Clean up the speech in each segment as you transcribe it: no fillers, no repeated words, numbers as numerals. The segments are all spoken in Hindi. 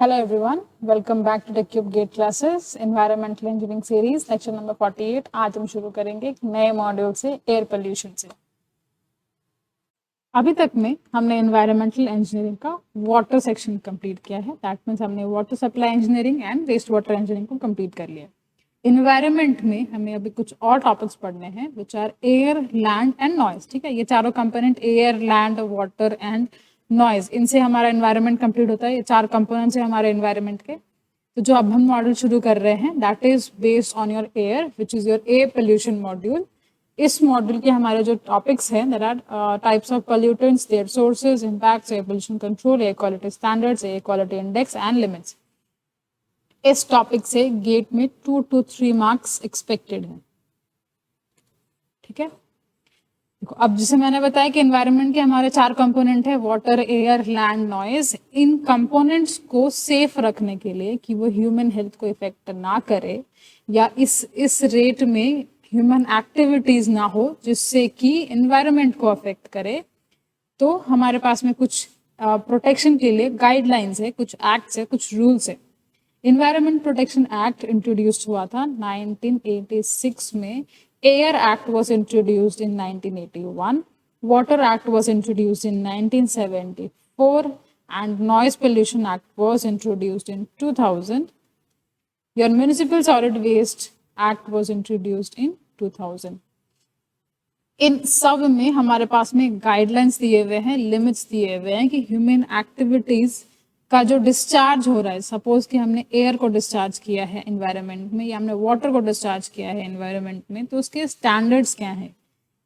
Hello everyone, welcome back to TechCube Gate Classes, Environmental Engineering Series, lecture number 48। आज हम शुरू करेंगे एक नए मॉड्यूल से, एयर पोल्यूशन से। अभी तक में हमने एनवायरमेंटल इंजीनियरिंग का वाटर सेक्शन कंप्लीट किया है। दैट मीन्स हमने water supply engineering and waste water engineering को कंप्लीट कर लिया। इन्वायरमेंट में हमें अभी कुछ और टॉपिक्स पढ़ने हैं which are air, land and noise. ठीक है, ये चारों component air, land, water and noise, इनसे हमारा एनवायरनमेंट कंप्लीट होता है। ये चार कंपोनेंट्स हैं हमारे एनवायरनमेंट के। तो जो अब हम मॉडल शुरू कर रहे हैं that is based on your air which is your air pollution module. इस मॉड्यूल के हमारे जो टॉपिक्स हैं there are types of pollutants, their sources, impacts, air pollution control, air quality standards, air quality index and limits. इस टॉपिक से गेट में 2 to 3 मार्क्स एक्सपेक्टेड है। ठीक है, देखो अब जैसे मैंने बताया कि एनवायरनमेंट के हमारे चार कंपोनेंट है, वाटर, एयर, लैंड, नॉइज। इन कंपोनेंट्स को सेफ रखने के लिए कि वो ह्यूमन हेल्थ को इफेक्ट ना करे या इस रेट में ह्यूमन एक्टिविटीज ना हो जिससे कि एनवायरनमेंट को अफेक्ट करे, तो हमारे पास में कुछ प्रोटेक्शन के लिए गाइडलाइंस है, कुछ एक्ट्स है, कुछ रूल्स है। इन्वायरमेंट प्रोटेक्शन एक्ट इंट्रोड्यूस्ड हुआ था 1986 में। Air act was introduced in 1981, water act was introduced in 1974 and noise pollution act was introduced in 2000। Your municipal solid waste act was introduced in 2000। इन सब में हमारे पास में गाइडलाइंस दिए हुए हैं, लिमिट्स दिए हुए हैं कि ह्यूमन एक्टिविटीज का जो डिस्चार्ज हो रहा है, सपोज कि हमने एयर को डिस्चार्ज किया है एनवायरनमेंट में या हमने वाटर को डिस्चार्ज किया है एनवायरनमेंट में, तो उसके स्टैंडर्ड्स क्या हैं,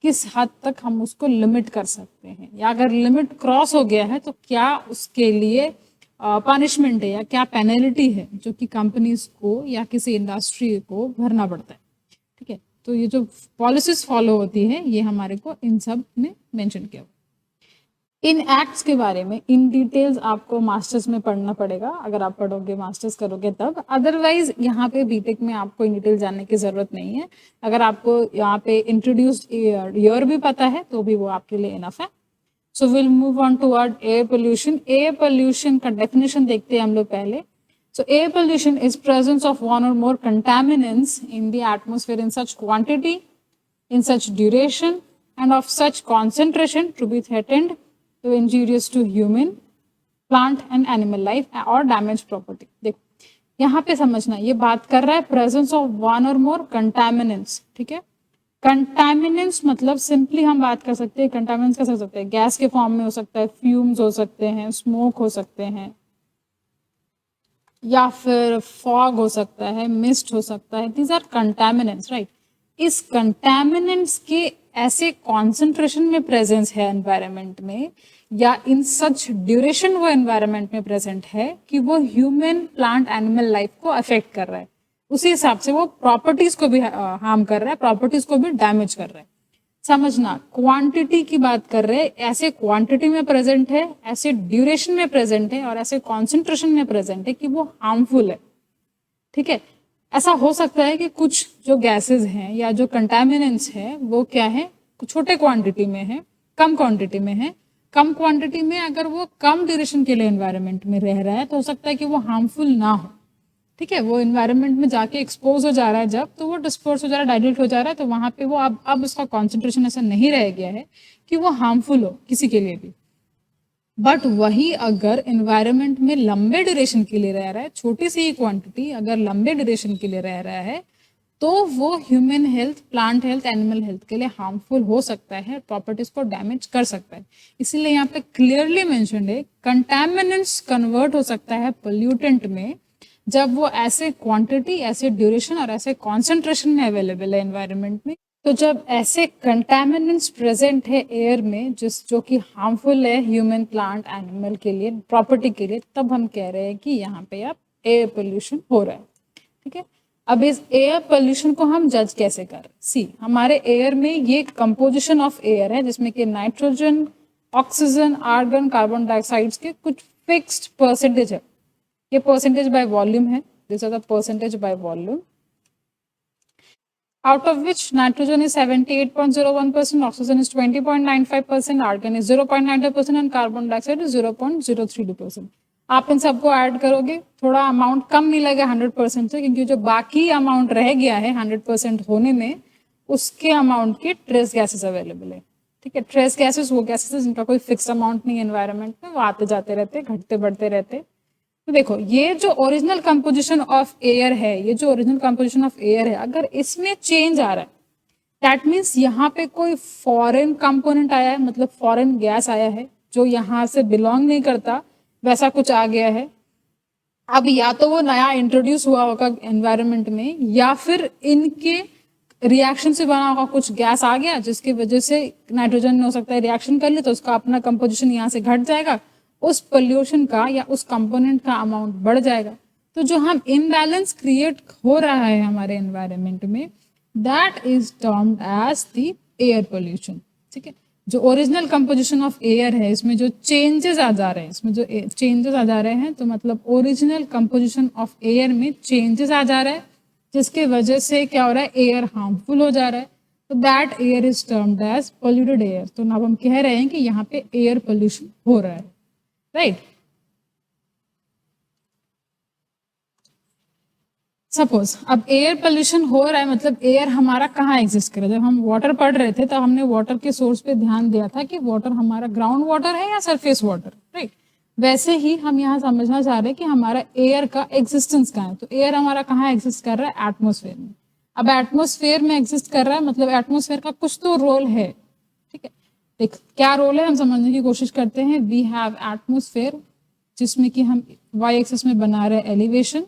किस हद तक हम उसको लिमिट कर सकते हैं, या अगर लिमिट क्रॉस हो गया है तो क्या उसके लिए पनिशमेंट है या क्या पेनल्टी है जो कि कंपनीज को या किसी इंडस्ट्री को भरना पड़ता है। ठीक है, तो ये जो पॉलिसीज फॉलो होती है ये हमारे को इन सब में मेंशन किया हुआ। इन एक्ट्स के बारे में इन डिटेल्स आपको मास्टर्स में पढ़ना पड़ेगा, अगर आप पढ़ोगे मास्टर्स करोगे तब। अदरवाइज यहाँ पे बीटेक में आपको इन डिटेल जानने की जरूरत नहीं है। अगर आपको यहाँ पे इंट्रोड्यूस्ड ईयर भी पता है तो भी वो आपके लिए इनफ है। So will move on toward air pollution. Air pollution का डेफिनेशन देखते हैं हम लोग पहले। So air pollution is presence of one or more contaminants in the atmosphere in such quantity, in such duration, and of such concentration to be threatened to injurious to human, plant and animal life or damage property. देखो यहाँ पे समझना, ये बात कर रहा है presence of one or more contaminants। ठीक है, कंटामिनेंट्स मतलब सिंपली हम बात कर सकते हैं, कंटामिनेंट्स कैसे हो सकते हैं, गैस के फॉर्म में हो सकता है, फ्यूम्स हो सकते हैं, स्मोक हो सकते हैं, या फिर फॉग हो सकता है, मिस्ट हो सकता है। These are contaminants, right. इस कंटामिनेंट्स के ऐसे कॉन्सेंट्रेशन में प्रेजेंस है एनवायरनमेंट में या इन सच ड्यूरेशन वो एनवायरनमेंट में प्रेजेंट है कि वो ह्यूमन, प्लांट, एनिमल लाइफ को अफेक्ट कर रहा है, उसी हिसाब से वो प्रॉपर्टीज को भी हार्म कर रहा है, प्रॉपर्टीज को भी डैमेज कर रहा है। समझना, क्वांटिटी की बात कर रहे हैं, ऐसे क्वांटिटी में प्रेजेंट है, ऐसे ड्यूरेशन में प्रेजेंट है और ऐसे कॉन्सेंट्रेशन में प्रेजेंट है कि वो हार्मफुल है। ठीक है, ऐसा हो सकता है कि कुछ जो गैसेस हैं या जो कंटामिनेंट्स हैं वो क्या है, छोटे क्वांटिटी में है, कम क्वांटिटी में है। कम क्वांटिटी में अगर वो कम ड्यूरेशन के लिए एनवायरनमेंट में रह रहा है तो हो सकता है कि वो हार्मफुल ना हो। ठीक है, वो एनवायरनमेंट में जाके एक्सपोज हो जा रहा है जब, तो वो डिस्पर्स हो जा रहा है, डाइल्यूट हो जा रहा है, तो वहां पे वो अब उसका कॉन्सेंट्रेशन ऐसा नहीं रह गया है कि वो हार्मफुल हो किसी के लिए भी। बट वही अगर एनवायरनमेंट में लंबे ड्यूरेशन के लिए रह रहा है, छोटी सी ही क्वांटिटी अगर लंबे ड्यूरेशन के लिए रह रहा है तो वो human health, plant health, animal health के लिए हार्मफुल हो सकता है, प्रॉपर्टीज को डैमेज कर सकता है। इसीलिए यहाँ पे क्लियरली मेंशन्ड है कंटामिनेंट्स कन्वर्ट हो सकता है पोल्यूटेंट में जब वो ऐसे क्वांटिटी, ऐसे ड्यूरेशन और ऐसे कॉन्सेंट्रेशन में अवेलेबल है एनवायरनमेंट में। तो जब ऐसे कंटामिनेंट्स प्रेजेंट है एयर में जो कि हार्मफुल है ह्यूमन, प्लांट, एनिमल के लिए, प्रॉपर्टी के लिए, तब हम कह रहे हैं कि यहाँ पे अब एयर पोल्यूशन हो रहा है। ठीक है, अब इस एयर पोल्यूशन को हम जज कैसे कर रहे हैं? सी, हमारे एयर में ये कंपोजिशन ऑफ एयर है जिसमें कि nitrogen, oxygen, argon, carbon dioxides के कुछ फिक्स्ड परसेंटेज है। ये परसेंटेज बाय वॉल्यूम है, this are the percentage by volume, out of which nitrogen is 78.01%, oxygen is 20.95%, argon is 0.95% and carbon dioxide is 0.032%. आप इन सबको ऐड करोगे, थोड़ा अमाउंट कम मिलेगा 100% से, क्योंकि जो बाकी अमाउंट रह गया है 100% होने में, उसके अमाउंट की ट्रेस गैसेस अवेलेबल है। ठीक है, ट्रेस गैसेस वो गैसेस है जिनका कोई फिक्स अमाउंट नहीं है एनवायरनमेंट में, वो आते जाते रहते, घटते बढ़ते रहते। तो देखो, ये जो ओरिजिनल कंपोजिशन ऑफ एयर है, ये जो ओरिजिनल कंपोजिशन ऑफ एयर है, अगर इसमें चेंज आ रहा है, दैट मीन्स यहाँ पे कोई फॉरेन कंपोनेंट आया है, मतलब फॉरेन गैस आया है जो यहाँ से बिलोंग नहीं करता, वैसा कुछ आ गया है। अब या तो वो नया इंट्रोड्यूस हुआ होगा एनवायरनमेंट में, या फिर इनके रिएक्शन से बना होगा कुछ गैस आ गया, जिसकी वजह से नाइट्रोजन ने हो सकता है रिएक्शन कर ले, तो उसका अपना कंपोजिशन यहाँ से घट जाएगा, उस पोल्यूशन का या उस कंपोनेंट का अमाउंट बढ़ जाएगा। तो जो हम इम्बैलेंस क्रिएट हो रहा है हमारे एनवायरनमेंट में, that is termed as the air pollution. ठीक है, जो ओरिजिनल कंपोजिशन ऑफ एयर है, इसमें जो चेंजेस आ जा रहे हैं, इसमें जो चेंजेस आ जा रहे हैं, तो मतलब ओरिजिनल कंपोजिशन ऑफ एयर में चेंजेस आ जा रहा है, जिसके वजह से क्या हो रहा है, एयर हार्मफुल हो जा रहा है। तो that air is termed as polluted air. तो अब हम कह रहे हैं कि यहाँ पे एयर पोल्यूशन हो रहा है, राइट। सपोज अब एयर पोल्यूशन हो रहा है, मतलब एयर हमारा कहाँ एग्जिस्ट करे। जब हम वाटर पढ़ रहे थे तब हमने वाटर के सोर्स पे ध्यान दिया था कि वाटर हमारा ग्राउंड वाटर है या सरफेस वाटर, राइट। वैसे ही हम यहाँ समझना चाह रहे हैं कि हमारा एयर का एग्जिस्टेंस कहाँ है। तो एयर हमारा कहाँ एग्जिस्ट कर रहा है, एटमोसफेयर में। अब एटमोसफेयर में एग्जिस्ट कर रहा है, मतलब एटमोसफेयर का कुछ तो रोल है। ठीक है, देख क्या रोल है हम समझने की कोशिश करते हैं। वी हैव एटमोसफेयर, जिसमें कि हम वाई एक्सिस में बना रहे हैं एलिवेशन,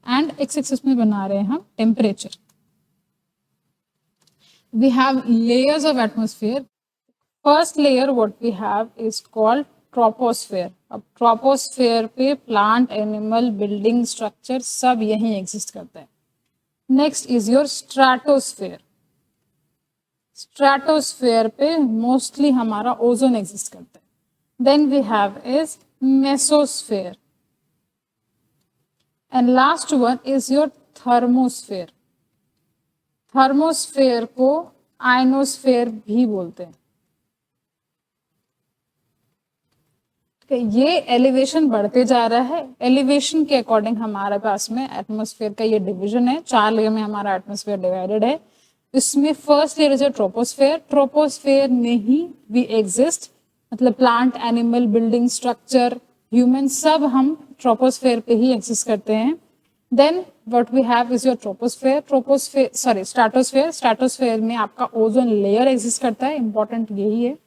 एंड एक्स एक्सिस में बना रहे हैं हम temperature. We have layers of atmosphere. First layer what we have is called troposphere. अब ट्रोपोस्फेयर पे प्लांट, एनिमल, बिल्डिंग, स्ट्रक्चर सब यहीं एग्जिस्ट करता है। Next is your stratosphere. Stratosphere पे मोस्टली हमारा ओजोन एग्जिस्ट करता है। Then we have is mesosphere, and last one is your thermosphere. Thermosphere को आयनोस्फेयर भी बोलते हैं। ये एलिवेशन बढ़ते जा रहा है। एलिवेशन के अकॉर्डिंग हमारे पास में एटमॉस्फेयर का ये डिवीजन है, 4 लेयर में हमारा एटमॉस्फेयर डिवाइडेड है। इसमें first layer is troposphere. Troposphere में ही वी एग्जिस्ट, मतलब plant, animal, building, structure, human, सब हम ट्रोपोस्फेयर पे ही एग्जिस्ट करते हैं। Then what we have is your stratosphere. Stratosphere में आपका ओजोन लेयर एग्जिस्ट करता है। इंपॉर्टेंट यही है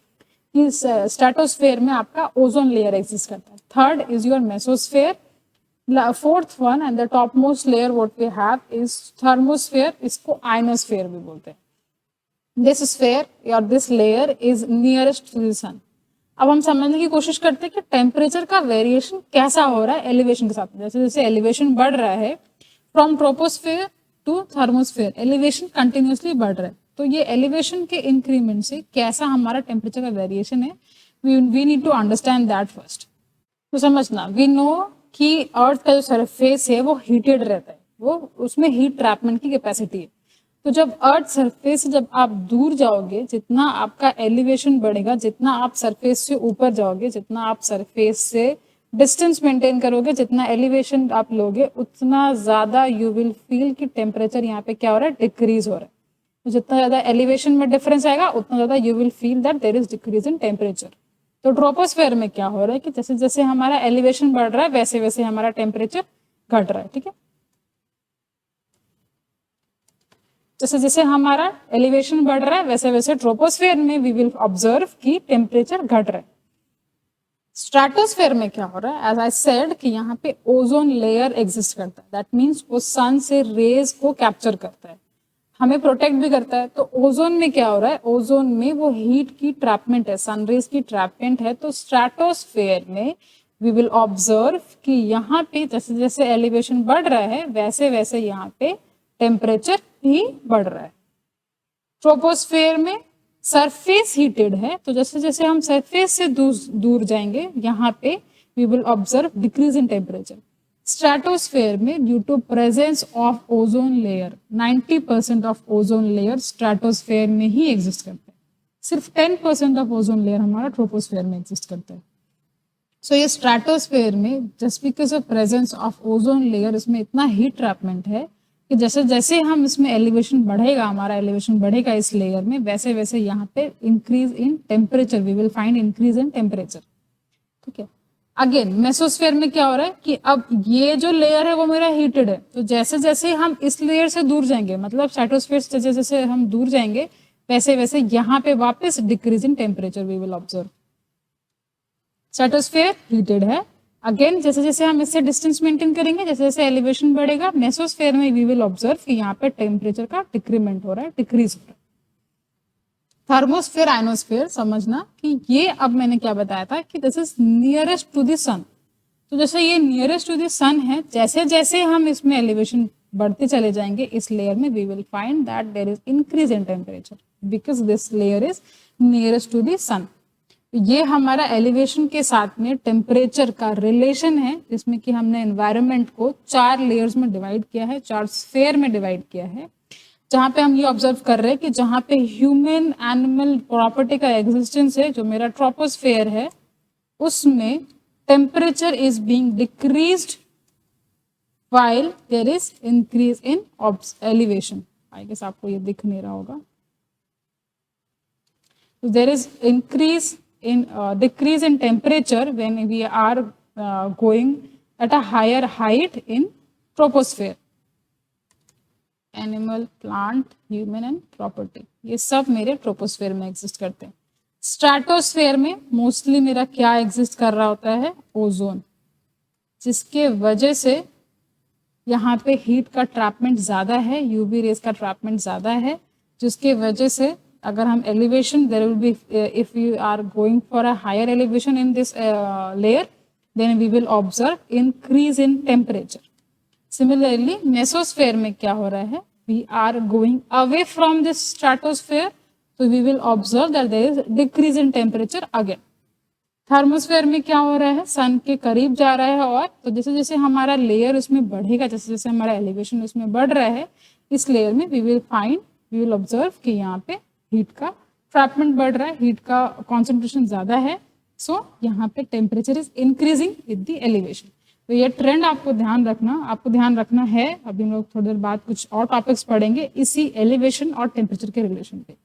कि स्ट्रेटोस्फेयर में आपका ओजोन लेयर एग्जिस्ट करता है। Third is your mesosphere. Fourth one and the topmost layer what we have is thermosphere. इसको आयनोस्फेयर भी बोलते हैं। दिस स्फेयर और this layer is nearest to the sun. अब हम समझने की कोशिश करते हैं कि टेम्परेचर का वेरिएशन कैसा हो रहा है एलिवेशन के साथ। जैसे जैसे एलिवेशन बढ़ रहा है from troposphere to thermosphere, elevation continuously बढ़ रहा है। तो ये एलिवेशन के इंक्रीमेंट से कैसा हमारा टेम्परेचर का वेरिएशन है, we need to understand that first. तो समझना, वी नो कि अर्थ का जो सरफेस है वो हीटेड रहता है, वो उसमें हीट ट्रैपमेंट की कैपेसिटी है। तो जब अर्थ सरफेस से जब आप दूर जाओगे, जितना आपका एलिवेशन बढ़ेगा, जितना आप सरफेस से ऊपर जाओगे, जितना आप सरफेस से डिस्टेंस मेंटेन करोगे, जितना एलिवेशन आप लोगे, उतना ज़्यादा यू विल फील कि टेम्परेचर यहाँ पे क्या हो रहा है, डिक्रीज हो रहा है। तो जितना ज़्यादा एलिवेशन में डिफरेंस आएगा, उतना ज़्यादा you will feel that there is decrease in temperature. तो ट्रोपोस्फेयर में क्या हो रहा है कि जैसे जैसे हमारा एलिवेशन बढ़ रहा है, वैसे वैसे हमारा टेम्परेचर घट रहा है। ठीक है, जैसे जैसे हमारा एलिवेशन बढ़ रहा है, वैसे वैसे ट्रोपोस्फेयर में वी विल ऑब्जर्व कि टेम्परेचर घट रहा है। स्ट्रेटोस्फेयर में क्या हो रहा है, एज आई सेड कि यहाँ पे ओजोन लेयर एग्जिस्ट करता है। दैट मीन्स वो सन से रेज को कैप्चर करता है, हमें प्रोटेक्ट भी करता है। तो ओजोन में क्या हो रहा है, ओजोन में वो हीट की ट्रैपमेंट है, सनरेज की ट्रैपमेंट है। तो स्ट्रेटोस्फेयर में वी विल ऑब्जर्व कि यहाँ पे जैसे जैसे एलिवेशन बढ़ रहा है, वैसे वैसे यहाँ पे टेम्परेचर भी बढ़ रहा है। ट्रोपोस्फेयर में सरफेस हीटेड है, तो जैसे जैसे हम सरफेस से दूर जाएंगे, यहाँ पे we will observe decrease in temperature. Stratosphere में due to presence of ozone layer, 90% of ozone layer stratosphere में ही एग्जिस्ट करता है। सिर्फ 10% ऑफ ओजोन लेयर हमारा ट्रोपोस्फेयर में एग्जिस्ट करता है। सो ये स्ट्रेटोस्फेयर में just because of presence of ozone layer इसमें इतना हीट ट्रैपमेंट है कि जैसे जैसे हम इसमें एलिवेशन बढ़ेगा, हमारा एलिवेशन बढ़ेगा इस लेयर में, वैसे वैसे यहाँ पे increase in temperature, we will find increase in temperature. ठीक है, अगेन मेसोस्फेयर में क्या हो रहा है कि अब ये जो लेयर है वो मेरा हीटेड है, तो जैसे जैसे हम इस लेयर से दूर जाएंगे, मतलब स्ट्रेटोस्फेयर से जैसे जैसे हम दूर जाएंगे वैसे वैसे यहाँ पे वापस decrease in temperature we will observe. Stratosphere heated है, अगेन जैसे जैसे हम इससे डिस्टेंस मेंटेन करेंगे, जैसे जैसे एलिवेशन बढ़ेगा, मेसोस्फेयर में वी विल ऑब्जर्व कि यहाँ पे टेम्परेचर का डिक्रीमेंट हो रहा है, डिक्रीज हो रहा है। थर्मोस्फेयर, आयनोस्फेयर समझना कि ये अब मैंने क्या बताया था कि this is nearest to the sun. तो जैसे ये नियरेस्ट टू द सन है, जैसे जैसे हम इसमें एलिवेशन बढ़ते चले जाएंगे इस लेयर में, we will find that there is increase in temperature because this layer is nearest to the sun. ये हमारा एलिवेशन के साथ में टेम्परेचर का रिलेशन है, जिसमें कि हमने एनवायरनमेंट को 4 लेयर्स में डिवाइड किया है, 4 स्फेयर में डिवाइड किया है, जहां पे हम ये ऑब्जर्व कर रहे हैं कि जहां पे ह्यूमन एनिमल प्रॉपर्टी का एग्जिस्टेंस है, जो मेरा ट्रोपोस्फेयर है, उसमें temperature is being decreased while there is increase in elevation. I guess आपको ये दिख नहीं रहा होगा। So there is decrease in temperature when we are going at a higher height in troposphere. Animal, plant, human and property, ये सब मेरे ट्रोपोस्फेयर में एग्जिस्ट करते हैं। स्ट्रेटोस्फेयर में मोस्टली मेरा क्या एग्जिस्ट कर रहा होता है, ओजोन, जिसके वजह से यहाँ पे हीट का ट्रैपमेंट ज़्यादा है, यूवी रेज का ट्रैपमेंट ज़्यादा है, जिसके वजह से अगर हम elevation, there will be, if you are going for a higher elevation in this layer, then we will observe increase in temperature. Similarly mesosphere में क्या हो रहा है, we are going away from this stratosphere, तो we will observe that there is decrease in temperature again. Thermosphere में क्या हो रहा है, सन के करीब जा रहा है, और तो जैसे जैसे हमारा लेयर उसमें बढ़ेगा, जैसे जैसे हमारा एलिवेशन उसमें बढ़ रहा है, इस लेयर में वी विल ऑब्जर्व कि यहाँ पे हीट का ट्रैपमेंट बढ़ रहा है, हीट का कॉन्सेंट्रेशन ज्यादा है, सो यहाँ पे temperature is increasing with the elevation. तो ये ट्रेंड आपको ध्यान रखना है। अभी हम लोग थोड़ी देर बाद कुछ और टॉपिक्स पढ़ेंगे इसी एलिवेशन और टेम्परेचर के रिलेशन पे।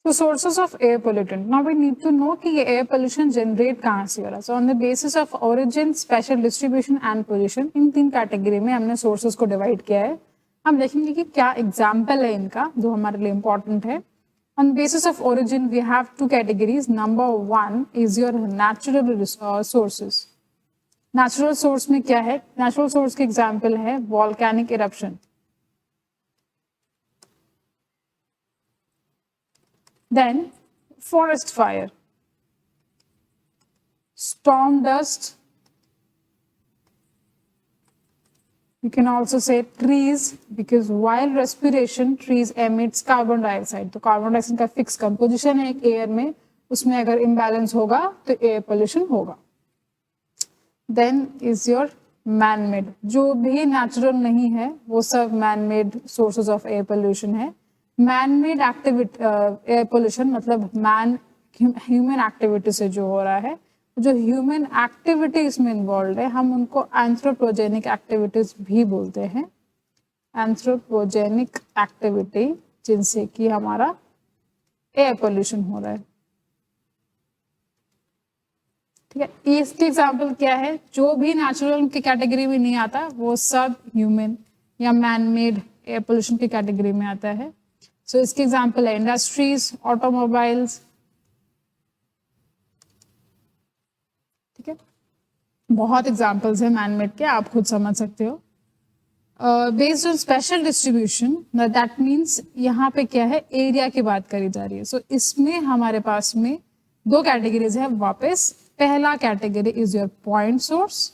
So sources of air pollutant. Now we need to know कि ये air pollution generate कहाँ से हो रहा है। So on the basis of origin, special distribution and pollution, in 3 category में हमने sources को डिवाइड किया है। हम देखेंगे कि क्या एग्जाम्पल है इनका जो हमारे लिए इम्पोर्टेंट है। On basis of origin, we have 2 categories. Number 1 is your natural sources. Natural source में क्या है? Natural source के एग्जाम्पल है volcanic eruption. Then forest fire, storm dust, you can also say trees, because while respiration trees emits carbon dioxide, तो carbon dioxide का fixed composition है एयर में, उसमें अगर imbalance होगा तो air pollution होगा। Then is your man-made, जो भी natural नहीं है वो सब man-made sources of air pollution है। man-made activity air pollution मतलब human activity से जो हो रहा है, जो ह्यूमन एक्टिविटी इसमें इन्वॉल्व है, हम उनको एंथ्रोपोजेनिक एक्टिविटीज भी बोलते हैं। एंथ्रोपोजेनिक एक्टिविटी जिनसे कि हमारा एयर पोल्यूशन हो रहा है। ठीक है, इसके एग्जाम्पल क्या है, जो भी नेचुरल की कैटेगरी में नहीं आता वो सब ह्यूमन या मैन मेड एयर पोल्यूशन की कैटेगरी में आता है। सो इसके एग्जाम्पल है इंडस्ट्रीज, ऑटोमोबाइल्स। ठीक है, बहुत एग्जाम्पल्स है मैनमेड के, आप खुद समझ सकते हो। Based on special distribution, that means यहाँ पे क्या है, एरिया की बात करी जा रही है। सो इसमें हमारे पास में 2 कैटेगरीज है वापस। पहला category is your point source,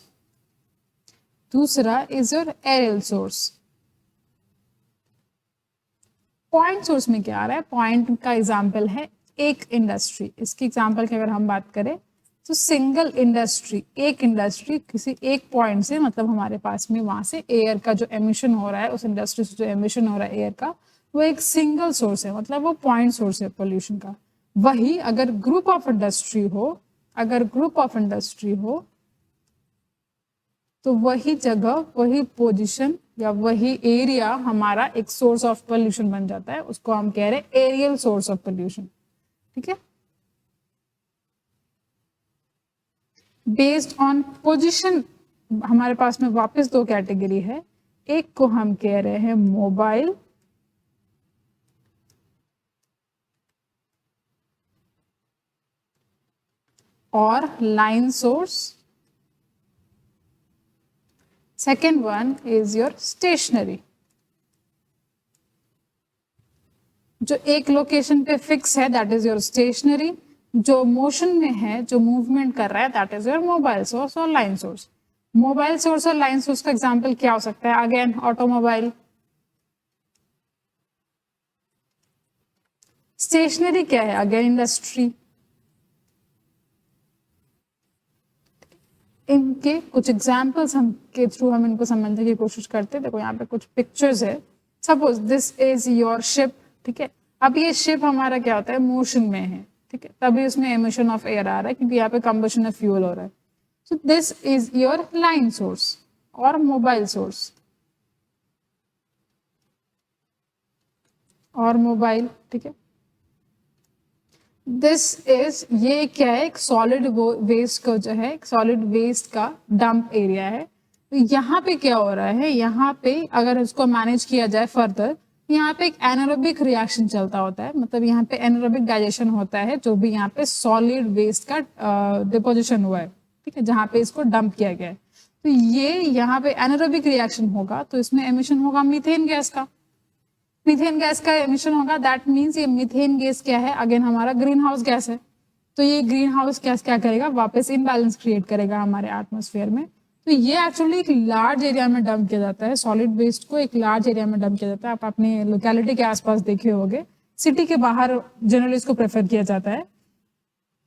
दूसरा is your aerial source. Point source में क्या आ रहा है, पॉइंट का एग्जाम्पल है एक इंडस्ट्री। इसकी एग्जाम्पल की अगर हम बात करें तो सिंगल इंडस्ट्री, एक इंडस्ट्री किसी एक पॉइंट से, मतलब हमारे पास में वहां से एयर का जो एमिशन हो रहा है, उस इंडस्ट्री से जो एमिशन हो रहा है एयर का, वो एक सिंगल सोर्स है, मतलब वो पॉइंट सोर्स है पोल्यूशन का। वही अगर ग्रुप ऑफ इंडस्ट्री हो, तो वही जगह, वही पोजीशन या वही एरिया हमारा एक सोर्स ऑफ पोल्यूशन बन जाता है, उसको हम कह रहे हैं एरियल सोर्स ऑफ पोल्यूशन। ठीक है, बेस्ड ऑन पोजीशन हमारे पास में वापस दो कैटेगरी है, एक को हम कह रहे हैं मोबाइल और line source, second one is your stationary, जो एक लोकेशन पे फिक्स है दैट इज योर स्टेशनरी, जो मोशन में है, जो मूवमेंट कर रहा है that is your mobile source और लाइन सोर्स। मोबाइल सोर्स और लाइन सोर्स का एग्जांपल क्या हो सकता है? Again automobile. स्टेशनरी क्या है? Again industry. इनके कुछ एग्जाम्पल्स हम के थ्रू हम इनको समझने की कोशिश करते हैं। देखो यहाँ पे कुछ पिक्चर्स है। Suppose this is your ship, ठीक है। अब ये शिप हमारा क्या होता है? मोशन में है, ठीक है, तभी उसमें एमिशन ऑफ एयर आ रहा है क्योंकि यहाँ पे कंबशन ऑफ फ्यूल हो रहा है। So this is your line source और मोबाइल सोर्स और मोबाइल, ठीक है। दिस इज, ये क्या है? एक सॉलिड वेस्ट का जो है, सॉलिड वेस्ट का डंप एरिया है। तो यहाँ पे क्या हो रहा है? यहाँ पे अगर इसको मैनेज किया जाए फर्दर, यहाँ पे एक एनारोबिक रिएक्शन चलता होता है, मतलब यहाँ पे एनारोबिक डाइजेशन होता है, जो भी यहाँ पे सॉलिड वेस्ट का डिपोजिशन हुआ है, ठीक है, जहाँ पे इसको डंप किया गया है। तो ये यहाँ पे एनारोबिक रिएक्शन होगा तो इसमें एमिशन होगा मीथेन गैस का। मीथेन गैस का एमिशन होगा, दैट मीन्स ये मीथेन गैस क्या है? अगेन हमारा ग्रीन हाउस गैस है। तो ये ग्रीन हाउस गैस क्या करेगा? वापस इनबैलेंस क्रिएट करेगा हमारे एटमॉस्फेयर में। तो ये एक्चुअली एक लार्ज एरिया में डंप किया जाता है, सॉलिड वेस्ट को एक लार्ज एरिया में डंप किया जाता है। आप अपने लोकेलिटी के आसपास देखे होंगे, सिटी के बाहर जनरली इसको प्रेफर किया जाता है।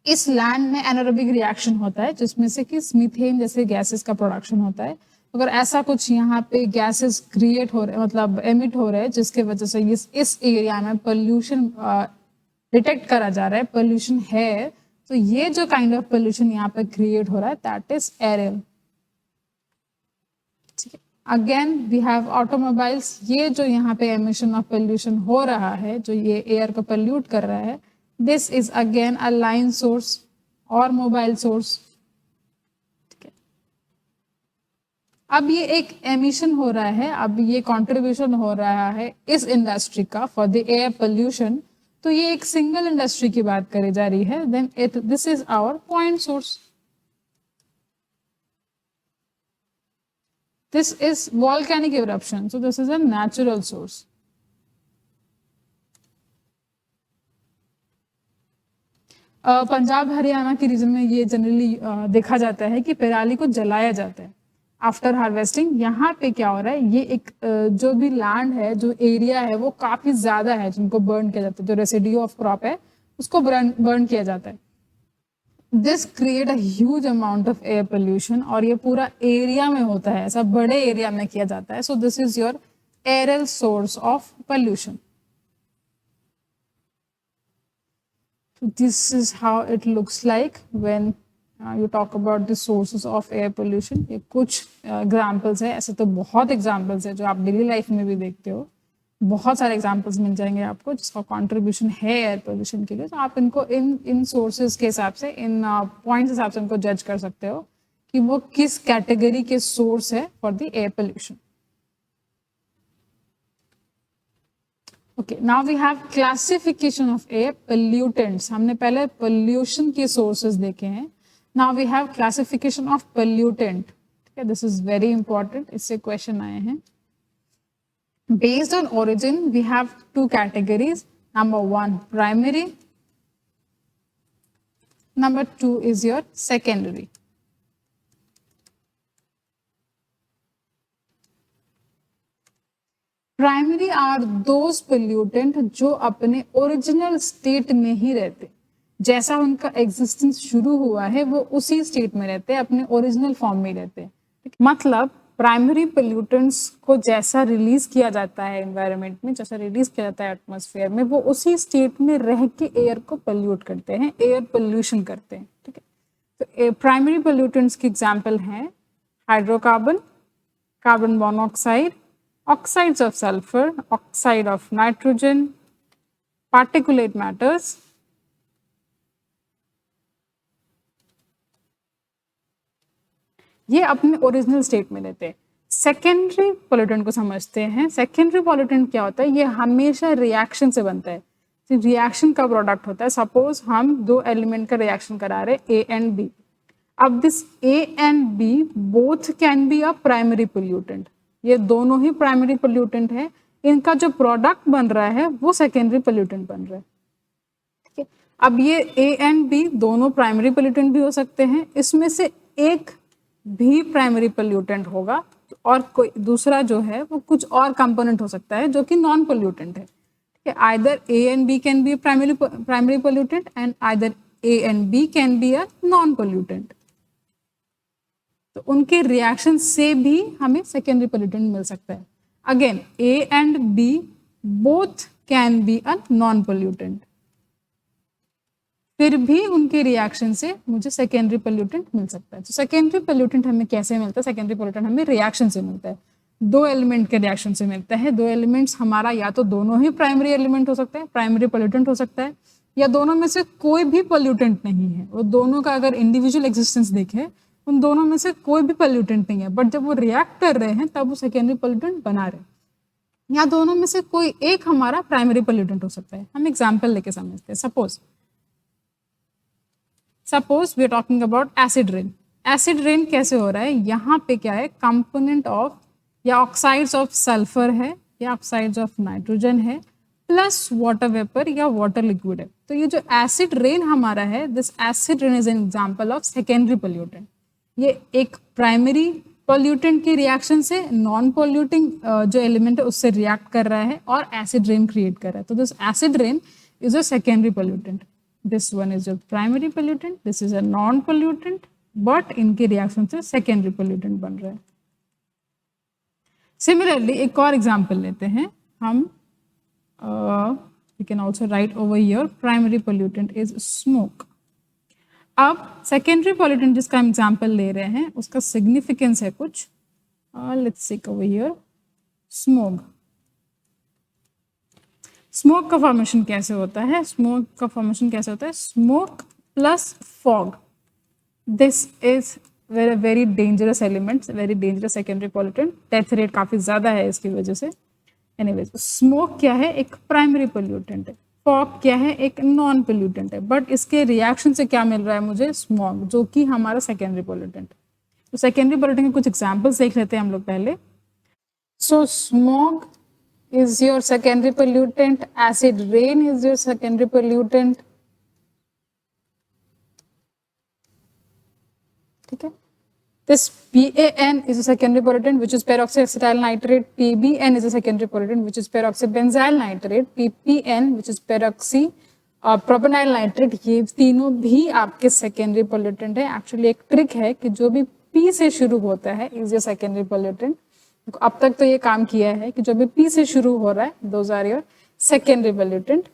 इस लैंड में एनारोबिक रिएक्शन होता है जिसमें से कि मीथेन जैसे गैसेस का प्रोडक्शन होता है। अगर ऐसा कुछ यहाँ पे गैसेस क्रिएट हो रहे, मतलब एमिट हो रहे हैं, जिसके वजह से इस एरिया में पोल्यूशन डिटेक्ट करा जा रहा है, पोल्यूशन है, तो ये जो काइंड ऑफ पोल्यूशन यहाँ पे क्रिएट हो रहा है दैट इज एरियल। ठीक है, अगेन वी हैव ऑटोमोबाइल्स। ये जो यहाँ पे एमिशन ऑफ पोल्यूशन हो रहा है, जो ये एयर को पोल्यूट कर रहा है, this is again a line source और मोबाइल सोर्स। अब ये एक एमिशन हो रहा है, अब ये कंट्रीब्यूशन हो रहा है इस इंडस्ट्री का फॉर द एयर पोल्यूशन। तो ये एक सिंगल इंडस्ट्री की बात करी जा रही है, then this is our point source. This is volcanic eruption, so this is a natural source. Punjab Haryana के रीजन में ये जनरली देखा जाता है कि पराली को जलाया जाता है आफ्टर हार्वेस्टिंग। यहाँ पे क्या हो रहा है? ये एक जो भी लैंड है, जो एरिया है, वो काफी ज्यादा है जिनको बर्न किया जाता है, जो रेसिड्यू ऑफ क्रॉप है उसको बर्न किया जाता है। This create a huge amount of air pollution, और ये पूरा एरिया में होता है, ऐसा बड़े एरिया में किया जाता है। So this is your aerial source of pollution. This is how it looks like when you talk about the sources of air pollution. ये कुछ एग्जाम्पल्स है, ऐसे तो बहुत एग्जाम्पल्स है जो आप डेली लाइफ में भी देखते हो, बहुत सारे एग्जाम्पल्स मिल जाएंगे आपको जिसका कंट्रीब्यूशन है एयर पोल्यूशन के लिए। तो आप इनको इन सोर्सेज के हिसाब से, इन पॉइंट्स हिसाब से इनको जज कर सकते हो कि वो किस कैटेगरी के सोर्स है for the air pollution. Okay, now we have classification of air pollutants. हमने पहले pollution के sources देखे हैं. Now we have classification of pollutant. Okay, this is very important. इससे question आए हैं. Based on origin, we have two categories. Number one, primary. Number two is your secondary. Primary are those pollutant जो अपने ओरिजिनल स्टेट में ही रहते, जैसा उनका एग्जिस्टेंस शुरू हुआ है वो उसी स्टेट में रहते हैं, अपने ओरिजिनल फॉर्म में रहते हैं। मतलब प्राइमरी पोल्यूटेंट्स को जैसा रिलीज किया जाता है एनवायरनमेंट में, जैसा रिलीज किया जाता है एटमॉस्फेयर में, वो उसी स्टेट में रह के एयर को पोल्यूट करते हैं, एयर पोल्यूशन करते हैं, ठीक है। तो प्राइमरी पोल्यूटेंट्स के एग्जांपल हैं hydrocarbon, carbon monoxide, oxides of sulphur, oxide of nitrogen, particulate matters, ये अपने ओरिजिनल स्टेट में रहते हैं। सेकेंडरी पोल्यूटेंट को समझते हैं। सेकेंडरी पोल्यूटेंट क्या होता है? ये हमेशा रिएक्शन से बनता है, रिएक्शन का प्रोडक्ट होता है। सपोज हम दो एलिमेंट का रिएक्शन करा रहे हैं, ए एंड बी। अब this A and B both can be a primary pollutant, ये दोनों ही प्राइमरी पोल्यूटेंट है। इनका जो प्रोडक्ट बन रहा है वो सेकेंडरी पोल्यूटेंट बन रहा है, ठीक है। अब ये ए एंड बी दोनों प्राइमरी पोल्यूटेंट भी हो सकते हैं, इसमें से एक भी प्राइमरी पोल्यूटेंट होगा और कोई दूसरा जो है वो कुछ और कंपोनेंट हो सकता है जो कि नॉन पोल्यूटेंट है, ठीक है। Either A and B can be primary pollutant and either A and B can be a non pollutant. तो उनके रिएक्शन से भी हमें सेकेंडरी पोल्यूटेंट मिल सकता है। Again A and B both can be a non pollutant, फिर भी उनके रिएक्शन से मुझे सेकेंडरी पोल्यूटेंट मिल सकता है। तो सेकेंडरी पोल्यूटेंट हमें कैसे मिलता है? सेकेंडरी पोल्यूटेंट हमें रिएक्शन से मिलता है, दो एलिमेंट के रिएक्शन से मिलता है। दो एलिमेंट्स हमारा या तो दोनों ही प्राइमरी एलिमेंट हो सकते हैं, प्राइमरी पोल्यूटेंट हो सकता है, या दोनों में से कोई भी पोल्यूटेंट नहीं है। वो दोनों का अगर इंडिविजुअल एग्जिस्टेंस देखें, उन दोनों में से कोई भी पोल्यूटेंट नहीं है, बट जब वो रिएक्ट कर रहे हैं तब वो सेकेंडरी पोल्यूटेंट बना रहे हैं। या दोनों में से कोई एक हमारा प्राइमरी पोल्यूटेंट हो सकता है। हम एग्जाम्पल लेके समझते हैं। Suppose we are talking about acid rain. Acid rain कैसे हो रहा है? यहाँ पे क्या है? कंपोनेंट ऑफ या ऑक्साइड्स ऑफ सल्फर है या ऑक्साइड्स ऑफ नाइट्रोजन है प्लस वाटर वेपर या वाटर लिक्विड है। तो ये जो एसिड रेन हमारा है, this acid rain is an example of secondary pollutant. ये एक प्राइमरी पोल्यूटेंट के रिएक्शन से नॉन पोल्यूटिंग जो एलिमेंट है उससे रिएक्ट कर रहा है और एसिड रेन क्रिएट कर रहा है। तो this acid rain is a secondary pollutant. This one is your primary pollutant, this is a non-pollutant, but इनके रिएक्शन से secondary pollutant बन रहा है। Similarly, एक और एग्जाम्पल लेते हैं हम। We can also write over here, primary pollutant is smoke. अब secondary pollutant जिसका हम एग्जाम्पल ले रहे हैं उसका significance है कुछ। Let's see over here, smoke. Smoke का फॉर्मेशन कैसे होता है? Smoke plus fog, this is very dangerous element, very dangerous secondary pollutant. Death rate काफी ज्यादा है इसकी वजह से। एनीवेज, स्मोक क्या है? एक प्राइमरी पोल्यूटेंट है। फॉग क्या है? एक नॉन पोल्यूटेंट है, बट इसके रिएक्शन से क्या मिल रहा है मुझे? स्मॉग, जो कि हमारा सेकेंडरी पोल्यूटेंट है। तो सेकेंडरी पोल्यूटेंट के कुछ एग्जाम्पल्स देख लेते हैं हम लोग पहले। सो smog is your secondary pollutant, acid rain is your secondary pollutant, ठीक है। This PAN is a secondary pollutant which is peroxyacetyl nitrate, PBN is a secondary pollutant which is peroxybenzyl nitrate, PPN which is peroxy propanyl nitrate, ये तीनों भी आपके सेकेंडरी पोल्यूटेंट है। एक्चुअली एक ट्रिक है कि जो भी P से शुरू होता है इज योर सेकेंडरी पोल्यूटेंट। अब तक तो ये काम किया है कि जो भी P से शुरू हो रहा है those are your secondary pollutant.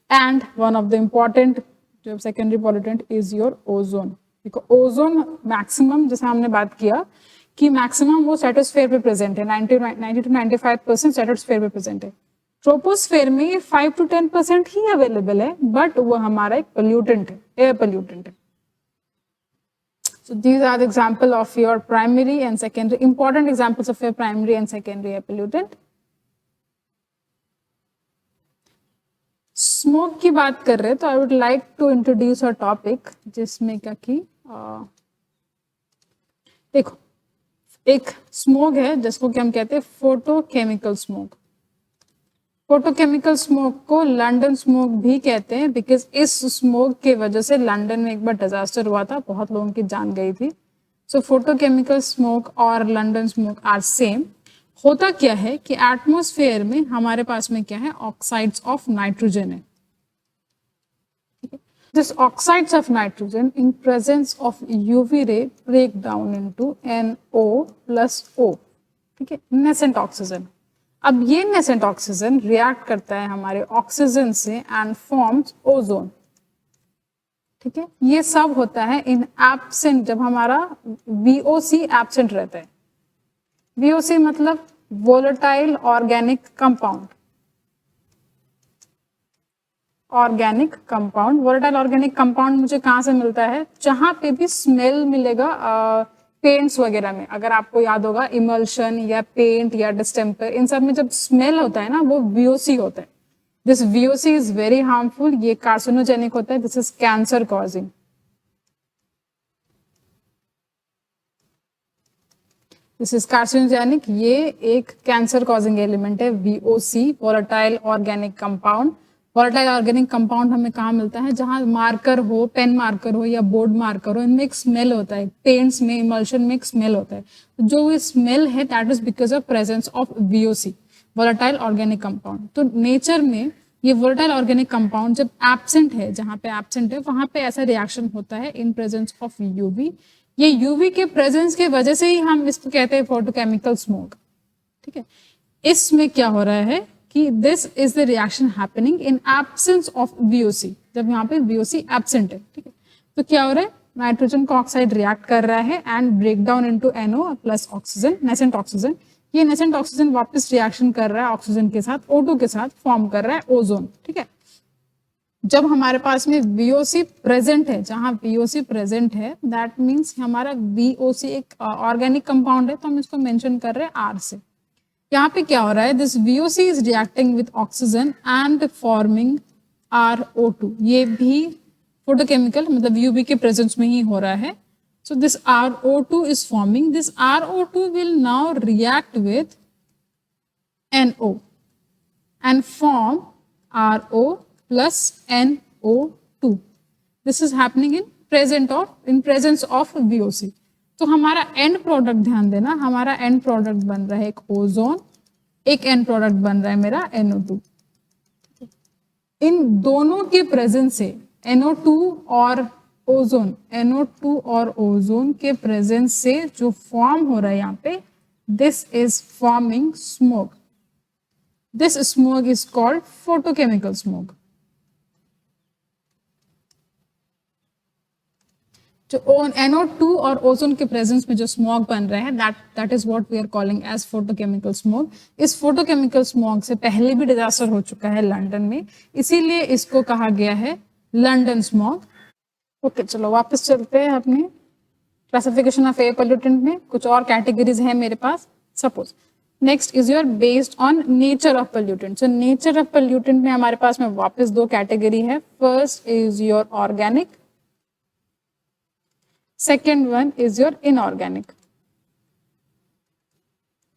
And one of the important जो secondary pollutant is your ozone. देखो ओजोन मैक्सिमम, जैसे हमने बात किया कि मैक्सिमम वो स्ट्रेटोस्फेयर पे प्रेजेंट है, 90 to 95% स्ट्रेटोस्फेयर पे प्रेजेंट है। ट्रोपोस्फेयर में ये 5 to 10% ही अवेलेबल है, बट वो हमारा एक पोल्यूटेंट है, एयर पोल्यूटेंट है। So these are the example of your primary and secondary, important examples of your primary and secondary air pollutant. Smoke की बात कर रहे हैं तो I would like to introduce a topic जिसमें क्या कि देखो एक स्मोक है जिसको कि हम कहते हैं फोटोकेमिकल स्मोक। फोटोकेमिकल स्मोक को लंदन स्मोक भी कहते हैं बिकॉज इस स्मोक की वजह से लंदन में एक बार डिजास्टर हुआ था, बहुत लोगों की जान गई थी। सो फोटोकेमिकल स्मोक और लंदन स्मोक आर सेम। होता क्या है कि एटमॉस्फेयर में हमारे पास में क्या है? ऑक्साइड्स ऑफ नाइट्रोजन है। This oxides of nitrogen in presence of UV ray break down into NO plus O. ठीक है, नेसेंट ऑक्सीजन। अब ये नेसेंट ऑक्सीजन रिएक्ट करता है हमारे ऑक्सीजन से एंड फॉर्म्स ओजोन। ठीक है, ये सब होता है इन एब्सेंट, जब हमारा VOC एब्सेंट रहता है। VOC मतलब volatile organic compound. Organic compound, volatile organic compound मुझे कहाँ से मिलता है? जहां पे भी स्मेल मिलेगा पेंट्स वगैरह में, अगर आपको याद होगा इमल्शन या पेंट या डिस्टेम्पर, इन सब में जब स्मेल होता है ना वो VOC होता है। This VOC is very harmful, ये कार्सिनोजेनिक होता है, this is cancer causing. This is carcinogenic, ये एक कैंसर कॉजिंग एलिमेंट है VOC, volatile organic compound. Volatile organic compound हमें कहाँ मिलता है? जहां मार्कर हो, पेन मार्कर हो या बोर्ड मार्कर हो, इनमें एक स्मेल होता है, पेंट्स में, इमल्शन में एक स्मेल होता है। जो ये स्मेल है that is because of presence of VOC, volatile organic compound. तो नेचर में ये वोलेटाइल ऑर्गेनिक कंपाउंड जब एब्सेंट है, जहां पे एब्सेंट है वहां पे ऐसा रिएक्शन होता है इन प्रेजेंस ऑफ UV। ये UV के प्रेजेंस की वजह से ही हम इसको कहते हैं फोटोकेमिकल स्मोक। ठीक है, इसमें क्या हो रहा है कि this is the reaction happening in absence of VOC, जब यहाँ पे VOC एब्सेंट है। ठीक है, तो क्या हो रहा है? नाइट्रोजन का ऑक्साइड रिएक्ट कर रहा है and break down into NO plus oxygen, nascent oxygen. ये नेसेंट ऑक्सीजन वापस रिएक्शन कर रहा है ऑक्सीजन के साथ, O2 के साथ, फॉर्म कर रहा है ओजोन। ठीक है, जब हमारे पास में VOC प्रेजेंट है, जहां VOC प्रेजेंट है दैट मीन्स हमारा VOC एक ऑर्गेनिक कंपाउंड है, तो हम इसको मेंशन कर रहे हैं R से। यहाँ पे क्या हो रहा है? This VOC is reacting with oxygen and forming RO2। ये भी फोटोकेमिकल मतलब UV के प्रेजेंस में ही हो रहा है। So this RO2 is forming, this RO2 will now react with NO and form RO plus NO2. This is happening in presence of VOC. तो हमारा एंड प्रोडक्ट ध्यान देना, हमारा एंड प्रोडक्ट बन रहा है एक ओजोन, एक एंड प्रोडक्ट बन रहा है मेरा NO2। इन दोनों के प्रेजेंस से NO2 और ओजोन, NO2 और ओजोन के प्रेजेंस से जो फॉर्म हो रहा है यहाँ पे, this is forming smoke. This smoke is called photochemical smoke. जो NO2 और ओजोन के प्रेजेंस में जो स्मोक बन रहा है that is what we are calling as photochemical smoke. इस photochemical smoke से पहले भी डिजास्टर हो चुका है लंदन में, इसीलिए इसको कहा गया है लंदन स्मोक। ओके, चलो वापस चलते हैं अपने क्लासिफिकेशन ऑफ एयर पोल्यूटेंट में। कुछ और कैटेगरीज है मेरे पास। Suppose next is your based on nature of pollutant. So nature of pollutant में हमारे पास में वापस दो कैटेगरी है। First is your organic, second one is your inorganic.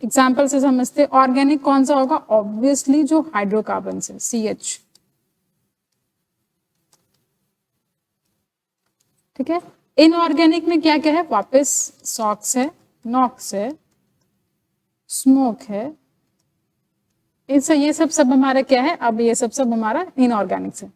Example से समझते, ऑर्गेनिक कौन सा होगा? ऑब्वियसली जो हाइड्रोकार्बन है, CH। ठीक है, इनऑर्गेनिक में क्या क्या है? वापस सॉक्स है, नॉक्स है, स्मोक है, इनसे ये सब हमारा क्या है? अब ये सब हमारा इनऑर्गेनिक है।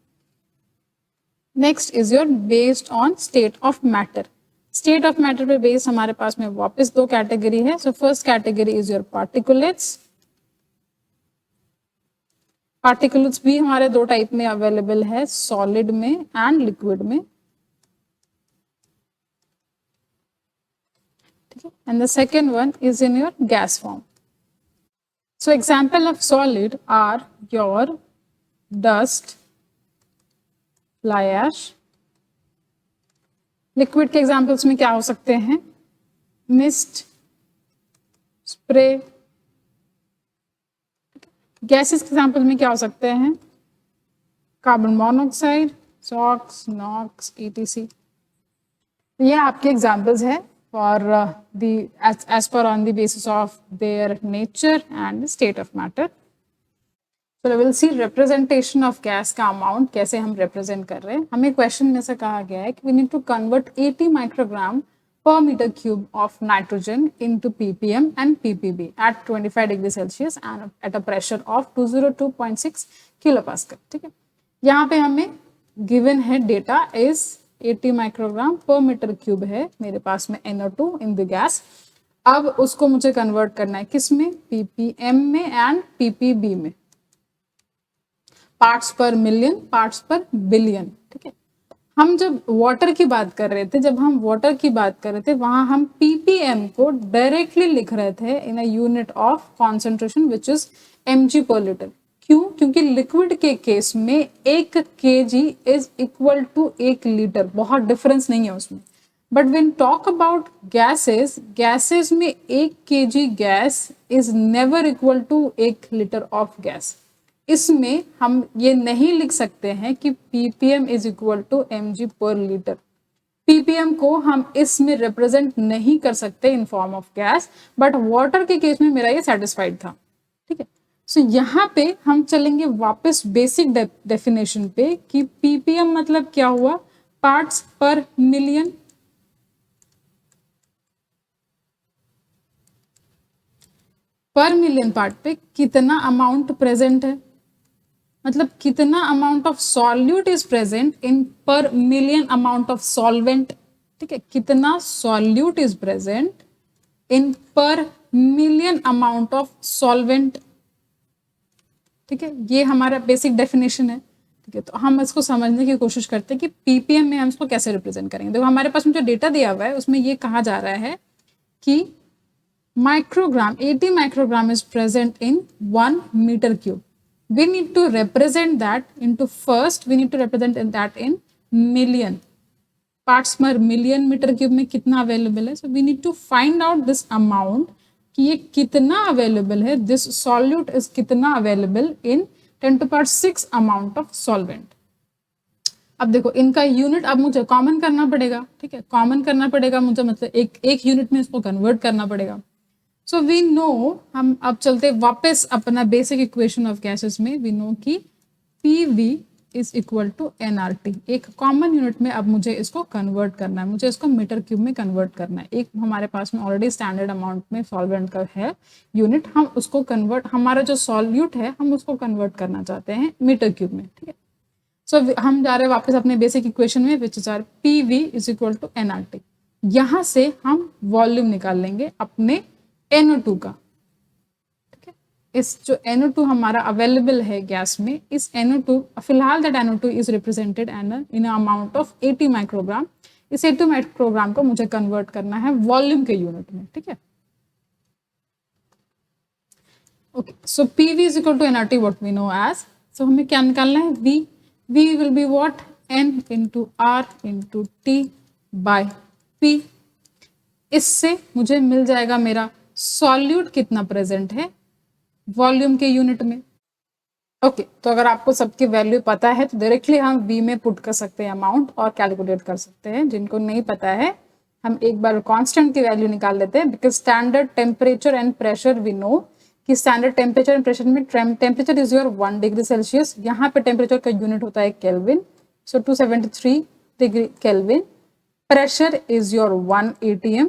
Next is your based on state of matter. State of matter पे बेस्ड हमारे पास में वापस दो कैटेगरी है। So first category is your particulates. Particulates भी हमारे दो टाइप में अवेलेबल है, सॉलिड में एंड लिक्विड में। ठीक है, and the second one is in your gas form. So example of solid are your dust, fly ash. Liquid के examples में क्या हो सकते हैं? Mist, spray. Gases के examples में क्या हो सकते हैं? Carbon monoxide, SOx, NOx, etc. ये आपके examples है for as per on the basis of their nature and state of matter. So we will see representation of gas का amount कैसे हम represent कर रहे हैं। हमें question में से कहा गया है कि we need to convert 80 microgram per meter cube of nitrogen into ppm and ppb at 25 degree Celsius and at a pressure of 202.6 kilopascal. ठीक है, यहाँ पे हमें given है data is 80 माइक्रोग्राम पर मीटर क्यूब है मेरे पास में NO2 इन द गैस। अब उसको मुझे कन्वर्ट करना है किस में, ppm में एंड ppb में, पार्ट्स पर मिलियन, पार्ट्स पर बिलियन। ठीक है, हम जब वाटर की बात कर रहे थे, वहां हम ppm को डायरेक्टली लिख रहे थे in a unit of concentration which is mg per litre. क्यों? क्योंकि लिक्विड के केस में 1 kg is equal to 1 litre, बहुत डिफरेंस नहीं है उसमें। But when talk about gases में 1 kg gas is never equal to 1 litre of gas. इसमें हम ये नहीं लिख सकते हैं कि ppm is equal to mg per litre. ppm को हम इसमें रिप्रेजेंट नहीं कर सकते in form of gas, but water के केस में मेरा ये सेटिस्फाइड था। ठीक है, सो यहाँ पे हम चलेंगे वापस बेसिक डेफिनेशन पे कि ppm मतलब क्या हुआ, पार्ट्स पर मिलियन। पर मिलियन पार्ट पे कितना अमाउंट प्रेजेंट है, मतलब कितना amount of solute is present in पर मिलियन अमाउंट ऑफ सॉल्वेंट। ठीक है, कितना सॉल्यूट इज प्रेजेंट इन पर मिलियन अमाउंट ऑफ सॉल्वेंट। ठीक है, ये हमारा बेसिक डेफिनेशन है। ठीक है, तो हम इसको समझने की कोशिश करते हैं कि पीपीएम में हम इसको कैसे रिप्रेजेंट करेंगे। देखो हमारे पास में जो डेटा दिया हुआ है उसमें ये कहा जा रहा है कि microgram 80 microgram is present in 1 meter cube. We need to represent that into, first we need to represent that in million parts per million meter cube में कितना अवेलेबल है। So we need to find out this amount कि ये कितना अवेलेबल है, this solute is कितना available in 10 to the power 6 amount of solvent। अब देखो इनका यूनिट अब मुझे कॉमन करना पड़ेगा। ठीक है, कॉमन करना पड़ेगा मुझे, मतलब एक यूनिट में इसको कन्वर्ट करना पड़ेगा। सो वी नो, हम अब चलते वापस अपना बेसिक इक्वेशन ऑफ गैसेस में। वी नो कि PV is equal to nRT। एक कॉमन यूनिट में अब मुझे इसको कन्वर्ट करना है, मुझे इसको मीटर क्यूब में कन्वर्ट करना है। एक हमारे पास में ऑलरेडी स्टैंडर्ड अमाउंट में सॉल्वेंट का है यूनिट, हम उसको कन्वर्ट, हमारा जो सॉल्यूट है हम उसको कन्वर्ट करना चाहते हैं मीटर क्यूब में। ठीक है, सो हम जा रहे हैं वापस अपने बेसिक इक्वेशन में which is our PV is equal to nRT। यहाँ से हम वॉल्यूम निकाल लेंगे अपने NO2 का। ठीक है, इस जो NO2 हमारा अवेलेबल है गैस में, इस NO2 फिलहाल that NO2 is represented in amount of 80 microgram. इस 80 माइक्रोग्राम को मुझे कन्वर्ट करना है वॉल्यूम के यूनिट में। ठीक है, okay, so PV is equal to nRT what we know as. So हमें क्या निकालना है, V will be what, N into R into T by P। इससे मुझे मिल जाएगा मेरा सॉल्यूट कितना प्रेजेंट है वॉल्यूम के यूनिट में। ओके, तो अगर आपको सबकी वैल्यू पता है तो डायरेक्टली हम V में पुट कर सकते हैं अमाउंट और कैलकुलेट कर सकते हैं। जिनको नहीं पता है हम एक बार कांस्टेंट की वैल्यू निकाल लेते हैं, because standard temperature and pressure we know कि स्टैंडर्ड टेम्परेचर एंड प्रेशर में temperature is your 1 degree celsius. यहाँ पे टेम्परेचर का यूनिट होता है kelvin, so 273 degree kelvin. Pressure is your 1 atm,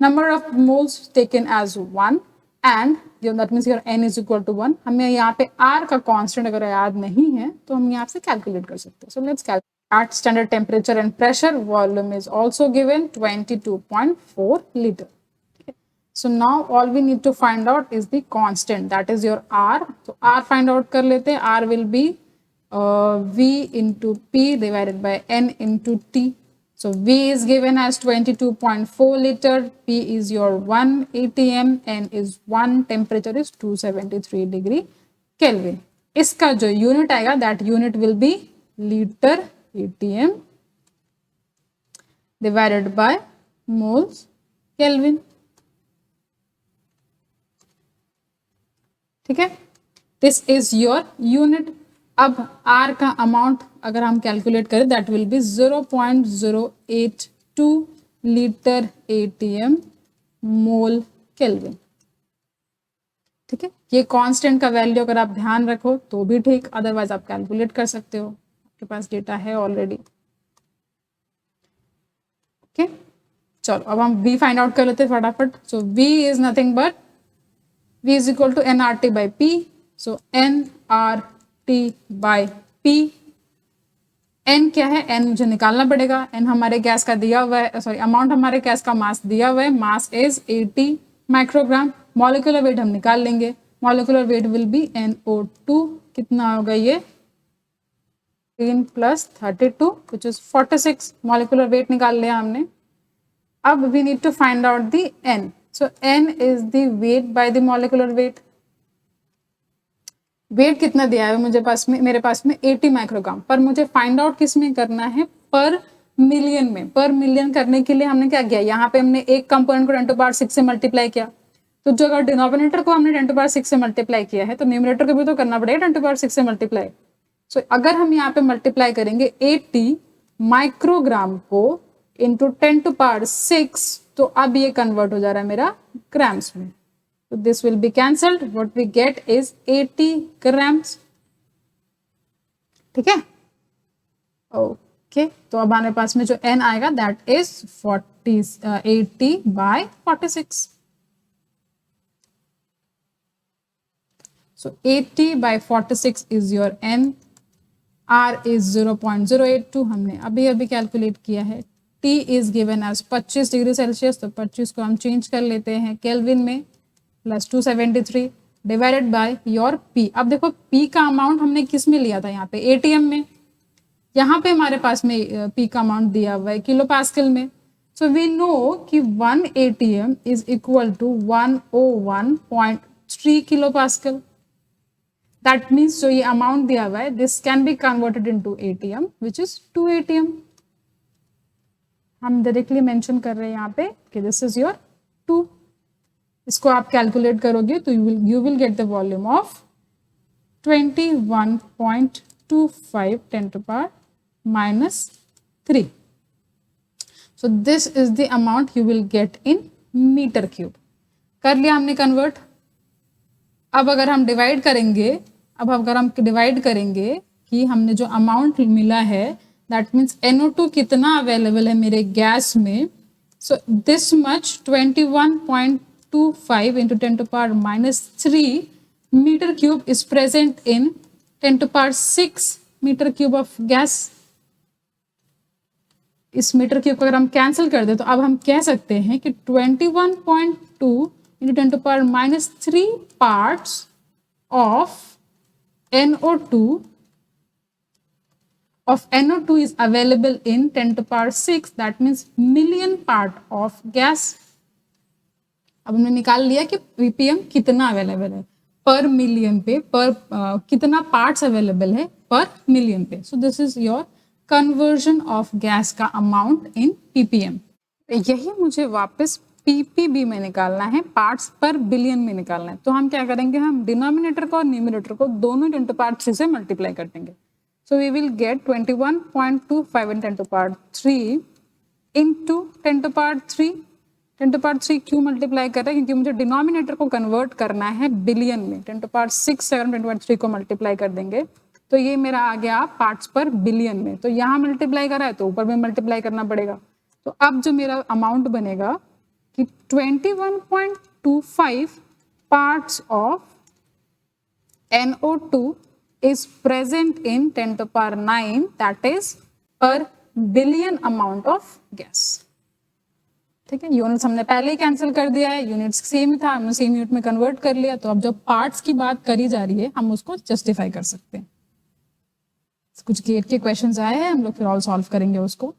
number of moles taken as 1 and that means your n is equal to 1। हमें यहाँ पे r का कांस्टेंट अगर याद नहीं है तो हम यहाँ से कैलकुलेट कर सकते हैं। So let's calculate at standard temperature and pressure, volume is also given 22.4 liter। So now all we need to find out is the constant, that is your r। so r find out कर लेते हैं। r will be v into p divided by n into t। So V is given as 22.4 liter, P is your 1 atm, N is 1, temperature is 273 degree Kelvin। इसका जो यूनिट आएगा that unit will be liter atm divided by moles Kelvin। ठीक है, this is your unit। अब R का अमाउंट अगर हम कैलकुलेट करें that will be 0.082 litre atm mole kelvin. ठीक है, ये कांस्टेंट का वैल्यू अगर आप ध्यान रखो तो भी ठीक, अदरवाइज आप कैलकुलेट कर सकते हो, आपके पास डेटा है ऑलरेडी। ओके, चलो अब हम V फाइंड आउट कर लेते हैं फटाफट। सो V is nothing but V is equal to nRT by P। so nRT by P, N क्या है, एन मुझे निकालना पड़ेगा। एन हमारे गैस का दिया हुआ है, सॉरी अमाउंट हमारे गैस का मास दिया हुआ है, mass is 80 microgram. Molecular weight हम निकाल लेंगे, molecular weight will be NO2, कितना होगा ये 3 + 32 विच इज 46, मॉलिक्यूलर वेट निकाल लिया हमने। अब we need to find out the N, so N is the weight by the molecular weight. Weight कितना दिया है मुझे पास में, मेरे पास में 80 माइक्रोग्राम, पर मुझे फाइंड आउट किस में करना है, पर मिलियन में। पर मिलियन करने के लिए हमने क्या किया, यहाँ पे हमने एक कंपोनेंट को 10⁻6 से मल्टीप्लाई किया, तो जो अगर डिनोमिनेटर को हमने 10⁻6 से मल्टीप्लाई किया है तो न्यूमरेटर को भी तो करना पड़ेगा 10⁻6 से मल्टीप्लाई। सो अगर हम यहाँ पे मल्टीप्लाई करेंगे 80 माइक्रोग्राम को इंटू 10⁻6, तो अब ये कन्वर्ट हो जा रहा है मेरा ग्राम्स में। So this will be cancelled. What we get is 80 grams. ठीक है, ओके। तो अब हमारे पास में जो n आएगा that is 80 by 46. So 80 by 46 is your n. R is 0.082, हमने अभी अभी कैलकुलेट किया है। T is given as 25 degree Celsius, तो 25 को हम चेंज कर लेते हैं केल्विन में, plus 273 divided by your P। अब देखो P का अमाउंट हमने किस में लिया था, यहाँ पे ATM में, यहाँ पे हमारे पास में P का अमाउंट दिया हुआ है किलो पास्कल में। सो वी नो कि 1 ATM is equal to 101.3 kilo pascal. That means जो ये अमाउंट दिया हुआ है this can be converted into ATM which is 2 ATM। हम डायरेक्टली मेंशन कर रहे हैं यहाँ पे कि दिस इज योर 2। इसको आप कैलकुलेट करोगे तो you will get the volume of 21.25 10⁻³ so this is the amount you will get in metre cube. कर लिया हमने कन्वर्ट। अब अगर हम डिवाइड करेंगे कि हमने जो अमाउंट मिला है दैट मीन्स NO2 कितना अवेलेबल है मेरे गैस में, so this much 21.25 into 10⁻³ meter cube is present in 10⁻6 meter cube of gas। इस मीटर क्यूब को अगर हम कैंसिल कर दे तो अब हम कह सकते हैं कि 21.2 into 10⁻³ parts of NO2 is available in 10⁻6, that means million part of gas। अब हमने निकाल लिया कि ppm कितना अवेलेबल है पर मिलियन पे, पर कितना पार्ट्स अवेलेबल है पर मिलियन पे। सो this is your conversion of gas का अमाउंट इन ppm। यही मुझे वापस ppb में निकालना है, पार्ट्स पर बिलियन में निकालना है। तो हम क्या करेंगे, हम डिनोमिनेटर को और न्यूमरेटर को दोनों 10⁻3 से मल्टीप्लाई कर देंगे। So we will get 21.25 in 10⁻³ into 10⁻3। 10⁻3 क्यों मल्टीप्लाई कर रहे हैं, क्योंकि मुझे डिनोमिनेटर को कन्वर्ट करना है बिलियन में। 10⁻6 से हम 10⁻3 को मल्टीप्लाई कर देंगे तो ये मेरा आ गया पार्ट्स पर बिलियन में। तो यहाँ मल्टीप्लाई करा है तो ऊपर में मल्टीप्लाई करना पड़ेगा। तो अब जो मेरा अमाउंट बनेगा कि 21.25 parts of NO2 is present in 10⁻9, that is per billion amount of gas। ठीक है, यूनिट्स हमने पहले ही कैंसिल कर दिया है, यूनिट्स सेम था, हमने सेम यूनिट में कन्वर्ट कर लिया। तो अब जब पार्ट्स की बात करी जा रही है हम उसको जस्टिफाई कर सकते हैं। कुछ गेट के क्वेश्चंस आए हैं, हम लोग फिर ऑल सॉल्व करेंगे उसको।